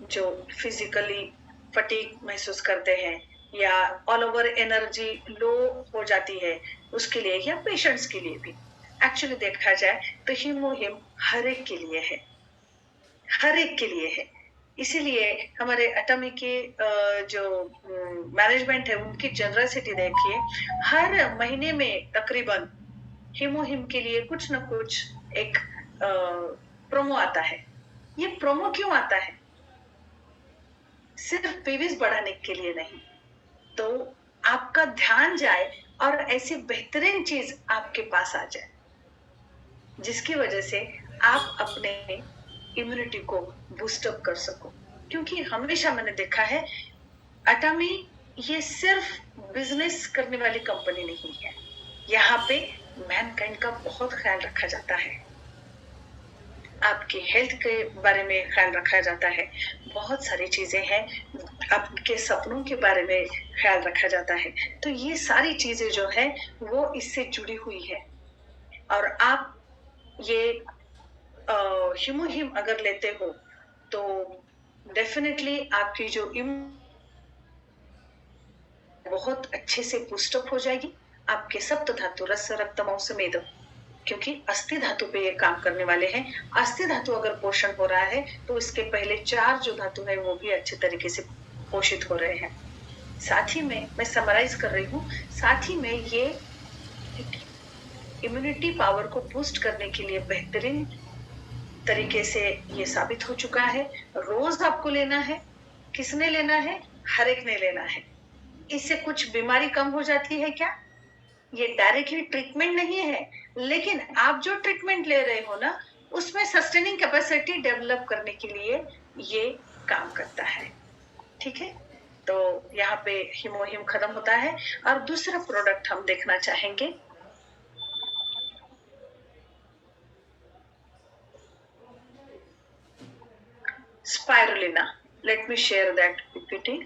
[SPEAKER 3] जो फिजिकली फटीग महसूस करते हैं या ऑल ओवर एनर्जी लो हो जाती है, उसके लिए, या पेशेंट्स के लिए भी। एक्चुअली देखा जाए तो हीमोहिम हर एक के लिए है, हर एक के लिए है। इसीलिए हमारे एटॉमिक के जो मैनेजमेंट है उनकी जनरसिटी देखिए, हर महीने में तकरीबन हीमोहिम के लिए कुछ ना कुछ एक प्रोमो आता है। ये प्रोमो क्यों आता है, सिर्फ पीवीज बढ़ाने के लिए नहीं, तो आपका ध्यान जाए और ऐसी बेहतरीन चीज आपके पास आ जाए जिसकी वजह से आप अपने इम्यूनिटी को बूस्टअप कर सको। क्योंकि हमेशा मैंने देखा है एटॉमी ये सिर्फ बिजनेस करने वाली कंपनी नहीं है, यहाँ पे मैनकाइंड का बहुत ख्याल रखा जाता है, आपके हेल्थ के बारे में ख्याल रखा जाता है, बहुत सारी चीजें हैं, आपके सपनों के बारे में ख्याल रखा जाता है। तो ये सारी चीजें जो है वो इससे जुड़ी हुई है। और आप ये हीमोहिम अगर लेते हो तो डेफिनेटली आपकी जो बहुत अच्छे से बूस्टअप हो जाएगी। आपके सप्त धातु रस रक्त मांस मेद, क्योंकि अस्थि धातु पे ये काम करने वाले हैं। अस्थि धातु अगर पोषण हो रहा है तो इसके पहले 4 जो धातु है वो भी अच्छे तरीके से पोषित हो रहे हैं। साथ ही में मैं समराइज कर रही हूँ, साथ ही में ये इम्यूनिटी पावर को बूस्ट करने के लिए बेहतरीन तरीके से ये साबित हो चुका है। रोज आपको लेना है। किसने लेना है? हर एक ने लेना है। इससे कुछ बीमारी कम हो जाती है क्या? ये डायरेक्टली ट्रीटमेंट नहीं है, लेकिन आप जो ट्रीटमेंट ले रहे हो ना, उसमें सस्टेनिंग कैपेसिटी डेवलप करने के लिए ये काम करता है। ठीक है, तो यहाँ पे हिमोहिम खत्म होता है। और दूसरा प्रोडक्ट हम देखना चाहेंगे, spirulina. Let me share that PPT.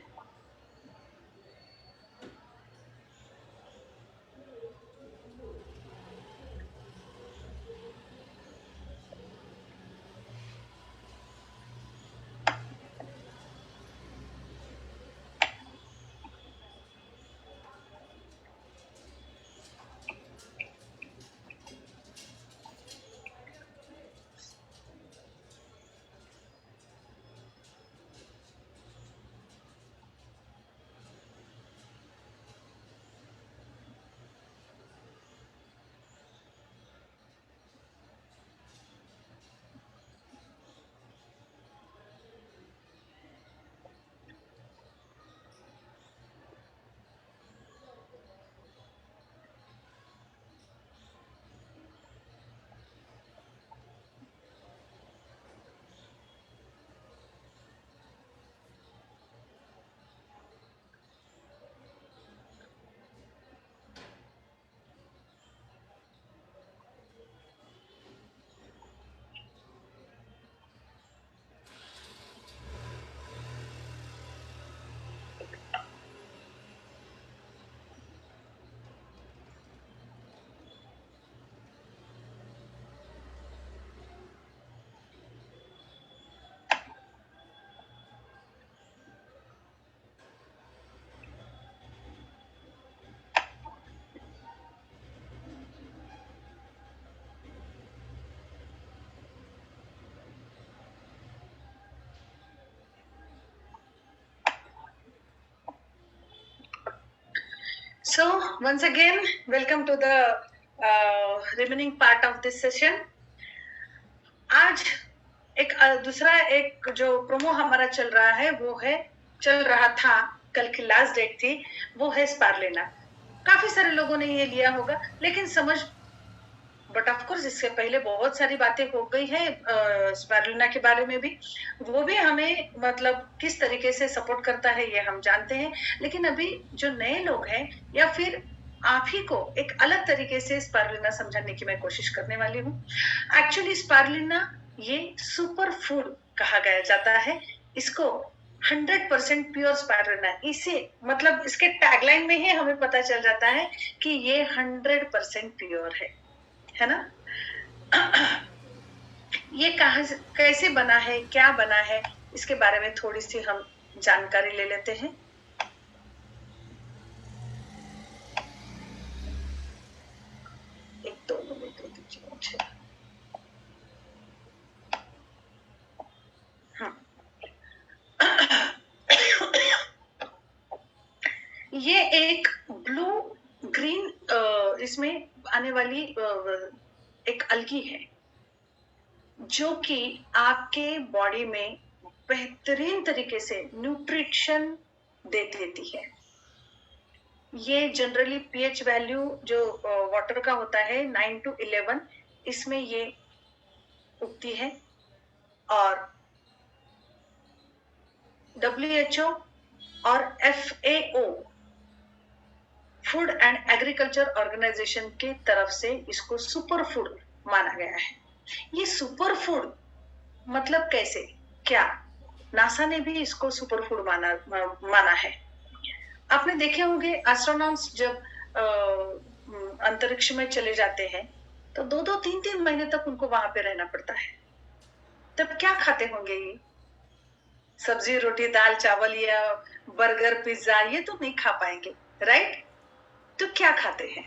[SPEAKER 3] So once again, welcome to the remaining part of this session. आज एक दूसरा एक जो प्रोमो हमारा चल रहा है, वो है, चल रहा था, कल की लास्ट डेट थी, वो है स्पारुलिना। काफी सारे लोगों ने ये लिया होगा, लेकिन समझ, बट ऑफ कोर्स इससे पहले बहुत सारी बातें हो गई है स्पारुलिना के बारे में भी। वो भी हमें मतलब किस तरीके से सपोर्ट करता है ये हम जानते हैं, लेकिन अभी जो नए लोग हैं या फिर आप ही को एक अलग तरीके से स्पारुलिना समझाने की मैं कोशिश करने वाली हूँ। एक्चुअली स्पारुलिना ये सुपर फूड कहा गया जाता है। इसको 100% प्योर स्पारुलिना, इसे मतलब इसके टैगलाइन में ही हमें पता चल जाता है कि ये 100% प्योर है ना। ये कहाँ कैसे बना है, क्या बना है, इसके बारे में थोड़ी सी हम जानकारी ले लेते हैं। एक दो मिनट दीजिए मुझे। ये एक ब्लू ग्रीन इसमें आने वाली एक अलगी है, जो कि आपके बॉडी में बेहतरीन तरीके से न्यूट्रिशन दे देती है। ये जनरली पीएच वैल्यू जो वाटर का होता है 9 to 11, इसमें ये उगती है। और WHO और FAO food and agriculture organisation की तरफ से इसको सुपर फूड माना गया है। ये सुपर फूड मतलब कैसे, क्या? नासा ने भी इसको सुपर फूड माना है। आपने देखे होंगे एस्ट्रोनॉट्स जब अंतरिक्ष में चले जाते हैं तो 2-2, 3-3 महीने तक उनको वहां पे रहना पड़ता है। तब क्या खाते होंगे ये? सब्जी, रोटी, दाल, चावल या बर्गर, पिज्जा ये तो नहीं खा पाएंगे, राइट? तो क्या खाते हैं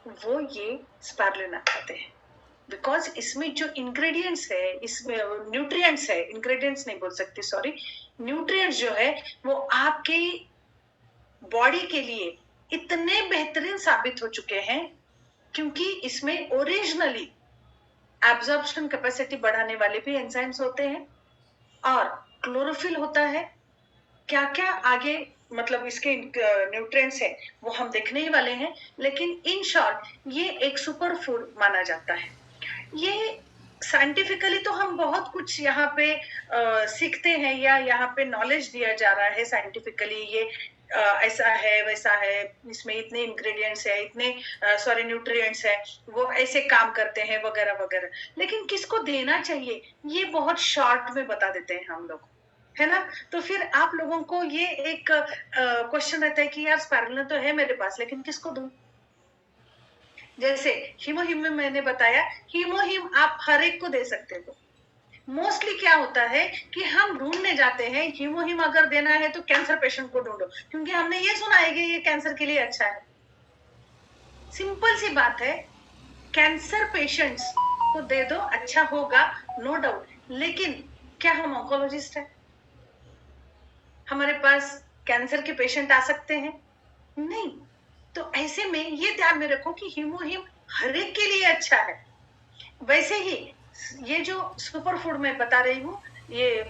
[SPEAKER 3] वो? ये स्पारुलिना खाते हैं, बिकॉज इसमें जो इंग्रेडिएंट्स है, इसमें न्यूट्रिएंट्स है, इंग्रेडिएंट्स नहीं बोल सकती, सॉरी, न्यूट्रिएंट्स जो है वो आपके बॉडी के लिए इतने बेहतरीन साबित हो चुके हैं क्योंकि इसमें ओरिजिनली एब्जॉर्प्शन कैपेसिटी बढ़ाने वाले भी एंजाइम्स होते हैं और क्लोरोफिल होता है। क्या क्या आगे मतलब इसके न्यूट्रिएंट्स है वो हम देखने ही वाले हैं, लेकिन इन शॉर्ट ये एक सुपर फूड माना जाता है। ये साइंटिफिकली तो हम बहुत कुछ यहाँ पे सीखते हैं या यहाँ पे नॉलेज दिया जा रहा है साइंटिफिकली, ये ऐसा है वैसा है, इसमें इतने इंग्रेडिएंट्स है, इतने सॉरी न्यूट्रिएंट्स है, वो ऐसे काम करते हैं वगैरह वगैरह, लेकिन किसको देना चाहिए ये बहुत शॉर्ट में बता देते हैं हम लोग, है ना। तो फिर आप लोगों को ये एक क्वेश्चन रहता है कि यार स्पाइरुलिना तो है मेरे पास लेकिन किसको दूं। जैसे हीमोहिम में मैंने बताया, हीमोहिम आप हर एक को दे सकते हो। मोस्टली क्या होता है कि हम ढूंढने जाते हैं हीमोहिम अगर देना है तो कैंसर पेशेंट को ढूंढो, क्योंकि हमने ये सुना है कि ये कैंसर के लिए अच्छा है। सिंपल सी बात है, कैंसर पेशेंट्स को दे दो, अच्छा होगा, नो डाउट, लेकिन क्या हम ऑन्कोलॉजिस्ट है? हमारे पास कैंसर के पेशेंट आ सकते हैं? नहीं। तो ऐसे में ये ध्यान में रखो कि हीमोहिम हर एक के लिए अच्छा है। वैसे ही ये जो सुपर फूड मैं बता रही हूँ, ये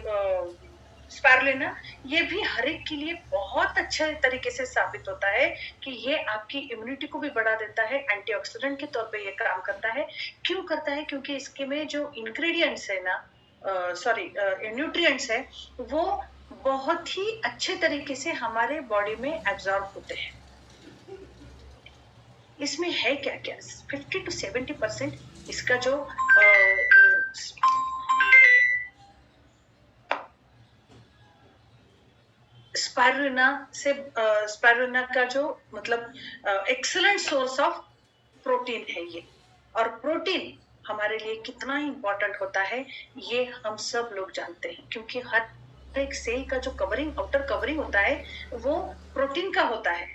[SPEAKER 3] स्पाइरुलिना, ये भी हर एक के लिए बहुत अच्छे तरीके से साबित होता है कि ये आपकी इम्यूनिटी को भी बढ़ा देता है, एंटीऑक्सीडेंट के तौर पे ये काम करता है। क्यों करता है? क्योंकि इसके में जो इंग्रेडिएंट्स है ना, सॉरी न्यूट्रिएंट्स है, वो बहुत ही अच्छे तरीके से हमारे बॉडी में एब्जॉर्ब होते हैं। इसमें है क्या क्या 50 to 70% इसका जो स्पाइरुलिना का जो मतलब एक्सीलेंट सोर्स ऑफ प्रोटीन है ये। और प्रोटीन हमारे लिए कितना इंपॉर्टेंट होता है ये हम सब लोग जानते हैं, क्योंकि हर एक सेल का जो कवरिंग, आउटर कवरिंग होता है वो प्रोटीन का होता है।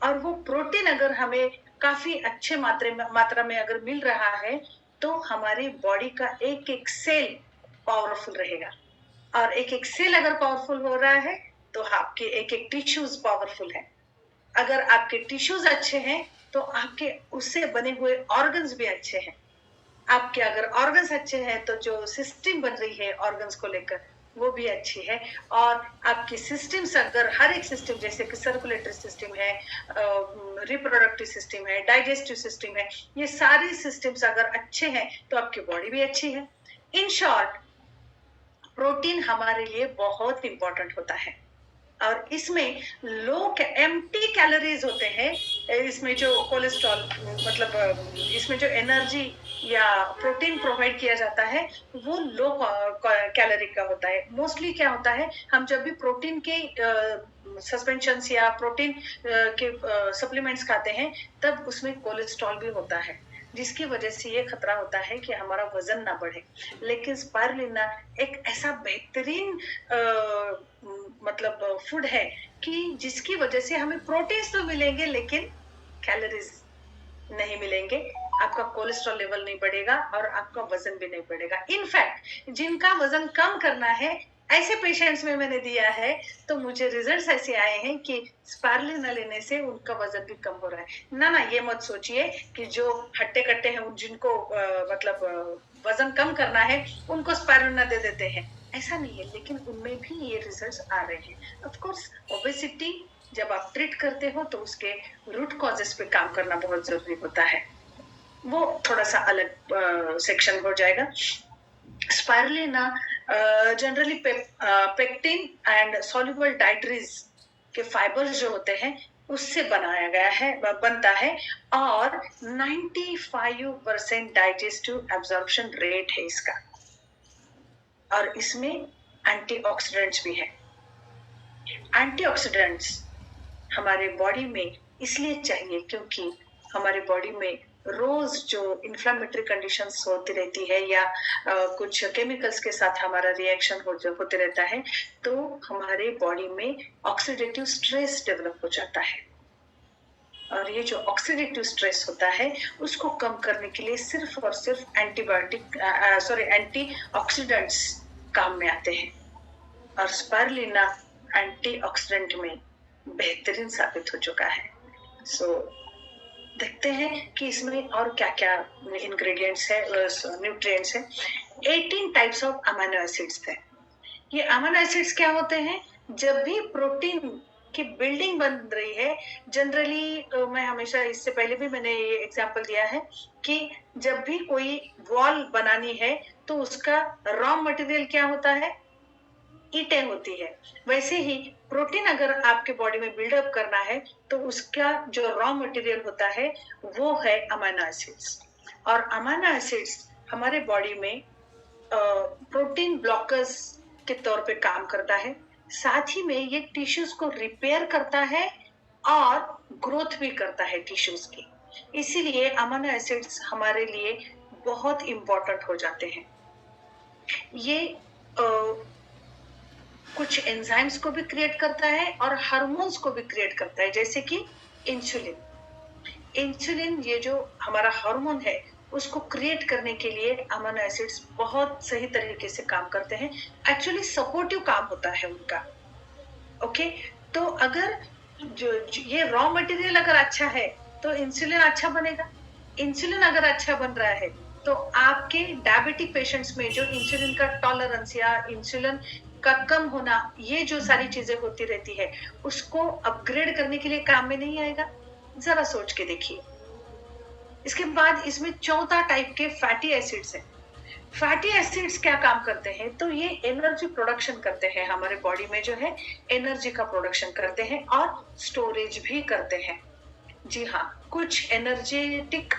[SPEAKER 3] और वो प्रोटीन अगर हमें काफी अच्छे मात्रा में अगर मिल रहा है तो हमारी बॉडी का एक एक सेल पावरफुल रहेगा, और एक एक सेल अगर पावरफुल हो रहा है तो आपके एक एक टिश्यूज पावरफुल है। अगर आपके टिश्यूज अच्छे हैं तो आपके उससे बने हुए ऑर्गन्स भी अच्छे हैं। आपके अगर ऑर्गन्स अच्छे हैं तो जो सिस्टम बन रही है ऑर्गन्स को लेकर वो भी अच्छी है। और आपकी सिस्टम्स अगर हर एक सिस्टम, जैसे कि सर्कुलेटरी सिस्टम है, रिप्रोडक्टिव सिस्टम है, डाइजेस्टिव सिस्टम है, ये सारी सिस्टम्स अगर अच्छे हैं तो आपकी बॉडी भी अच्छी है। इन शॉर्ट, प्रोटीन हमारे लिए बहुत इंपॉर्टेंट होता है। और इसमें लो एम्प्टी कैलोरीज होते हैं, इसमें जो कोलेस्ट्रॉल मतलब इसमें जो एनर्जी या प्रोटीन प्रोवाइड किया जाता है वो लो कैलोरी का होता है। मोस्टली क्या होता है, हम जब भी प्रोटीन के सस्पेंशंस या प्रोटीन के सप्लीमेंट्स खाते हैं तब उसमें कोलेस्ट्रॉल भी होता है, जिसकी वजह से ये खतरा होता है कि हमारा वजन ना बढ़े। लेकिन स्पाइरुलिना एक ऐसा बेहतरीन मतलब फूड है कि जिसकी वजह से हमें प्रोटीन्स तो मिलेंगे लेकिन कैलोरीज नहीं मिलेंगे, आपका कोलेस्ट्रॉल लेवल नहीं बढ़ेगा और आपका वजन भी नहीं बढ़ेगा। इनफैक्ट जिनका वजन कम करना है ऐसे पेशेंट्स में मैंने दिया है तो मुझे रिजल्ट्स ऐसे आए हैं कि स्पाइरुलिना लेने से उनका वजन भी कम हो रहा है। ना ये मत सोचिए कि जो हट्टे कट्टे हैं जिनको मतलब वजन कम करना है उनको स्पाइरुलिना दे देते हैं, ऐसा नहीं है, लेकिन उनमें भी ये रिजल्ट्स आ रहे हैं। ऑफ कोर्स ओबेसिटी जब आप ट्रीट करते हो तो उसके रूट कॉजेस पे काम करना बहुत जरूरी होता है, वो थोड़ा सा अलग सेक्शन हो जाएगा। Spirulina generally pectin and soluble dietary के फाइबर्स जो होते हैं उससे बनाया गया है, बनता है, और 95% डाइजेस्टिव एब्जॉर्प्शन रेट है इसका, और इसमें एंटीऑक्सीडेंट्स भी है। एंटीऑक्सीडेंट्स हमारे बॉडी में इसलिए चाहिए क्योंकि हमारे बॉडी में रोज जो इन्फ्लामेटरी कंडीशंस होती रहती है या कुछ केमिकल्स के साथ हमारा रिएक्शन होते रहता है तो हमारे बॉडी में ऑक्सीडेटिव स्ट्रेस डेवलप हो जाता है। और ये जो ऑक्सीडेटिव स्ट्रेस होता है उसको कम करने के लिए सिर्फ और सिर्फ एंटीऑक्सीडेंट्स काम में आते हैं। और स्पाइरुलिना एंटीऑक्सीडेंट में बेहतरीन साबित हो चुका है। सो देखते हैं कि इसमें और क्या क्या इंग्रेडिएंट्स है, न्यूट्रिएंट्स है। 18 टाइप्स ऑफ अमीनो एसिड्स है। ये अमीनो एसिड्स क्या होते हैं? जब भी प्रोटीन की बिल्डिंग बन रही है, जनरली मैं हमेशा, इससे पहले भी मैंने ये एग्जांपल दिया है कि जब भी कोई वॉल बनानी है तो उसका रॉ मटेरियल क्या होता है? ईंटें होती है। वैसे ही प्रोटीन अगर आपके बॉडी में बिल्डअप करना है तो उसका जो रॉ मटेरियल होता है वो है अमीनो एसिड्स। और अमीनो एसिड्स हमारे बॉडी में प्रोटीन ब्लॉकर्स के तौर पे काम करता है। साथ ही में ये टिश्यूज को रिपेयर करता है और ग्रोथ भी करता है टिश्यूज की। इसीलिए अमीनो एसिड्स हमारे लिए बहुत इंपॉर्टेंट हो जाते हैं। ये कुछ एंजाइम्स को भी क्रिएट करता है और हार्मोन्स को भी क्रिएट करता है, जैसे कि इंसुलिन। इंसुलिन ये जो हमारा हार्मोन है उसको क्रिएट करने के लिए अमीनो एसिड्स बहुत सही तरीके से काम करते हैं। एक्चुअली सपोर्टिव काम होता है उनका। ओके, तो अगर जो ये रॉ मटेरियल अगर अच्छा है तो इंसुलिन अच्छा बनेगा। इंसुलिन अगर अच्छा बन रहा है तो आपके डायबिटिक पेशेंट्स में जो इंसुलिन का टॉलरेंस या इंसुलिन का कम होना, ये जो सारी चीजें होती रहती है, उसको अपग्रेड करने के लिए काम में नहीं आएगा। जरा सोच के देखिए। इसके बाद इसमें चौथा टाइप के फैटी एसिड्स हैं। फैटी एसिड्स क्या काम करते हैं? तो ये एनर्जी प्रोडक्शन करते हैं, हमारे बॉडी में जो है एनर्जी का प्रोडक्शन करते हैं और स्टोरेज भी करते हैं। जी हाँ, कुछ एनर्जेटिक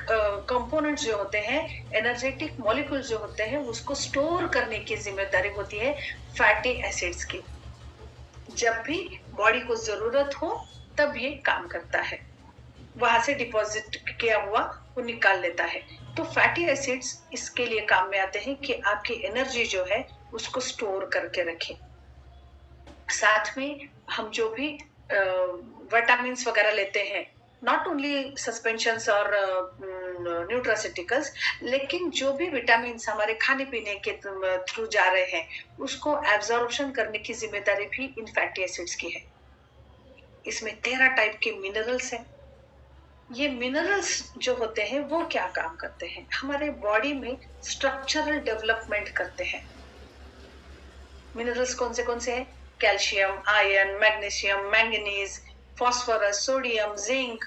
[SPEAKER 3] कंपोनेंट्स जो होते हैं, एनर्जेटिक मॉलिक्यूल्स जो होते हैं, उसको स्टोर करने की जिम्मेदारी होती है फैटी एसिड्स की। जब भी बॉडी को जरूरत हो तब ये काम करता है, वहां से डिपॉजिट किया हुआ वो निकाल लेता है। तो फैटी एसिड्स इसके लिए काम में आते हैं कि आपकी एनर्जी जो है उसको स्टोर करके रखें। साथ में हम जो भी विटामिन वगैरह लेते हैं, नॉट ओनली सस्पेंशंस और न्यूट्रास्यूटिकल्स, लेकिन जो भी विटामिन हमारे खाने पीने के थ्रू जा रहे हैं उसको एब्जॉर्प्शन करने की जिम्मेदारी भी इन फैटी एसिड्स की है। इसमें 13 टाइप के मिनरल्स हैं। ये मिनरल्स जो होते हैं वो क्या काम करते हैं? हमारे बॉडी में स्ट्रक्चरल डेवलपमेंट करते हैं। मिनरल्स कौन से हैं? Calcium, iron, magnesium, manganese, phosphorus, sodium, zinc.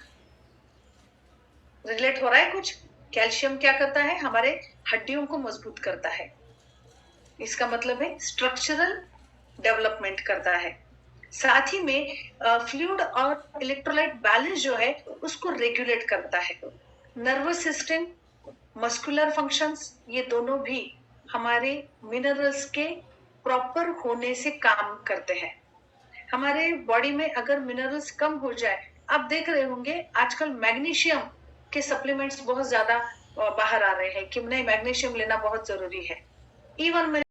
[SPEAKER 3] Relate हो रहा है कुछ? कैल्शियम क्या करता है? हमारे हड्डियों को मजबूत करता है। इसका मतलब है स्ट्रक्चरल डेवलपमेंट करता है। साथ ही में फ्लूइड और इलेक्ट्रोलाइट बैलेंस जो है उसको रेगुलेट करता है। नर्वस सिस्टम, मस्कुलर फंक्शंस, ये दोनों भी हमारे मिनरल्स के प्रॉपर होने से काम करते हैं। हमारे बॉडी में अगर मिनरल्स कम हो जाए, आप देख रहे होंगे आजकल मैग्नीशियम के सप्लीमेंट्स बहुत ज्यादा बाहर आ रहे हैं कि नहीं, मैग्नीशियम लेना बहुत जरूरी है। इवन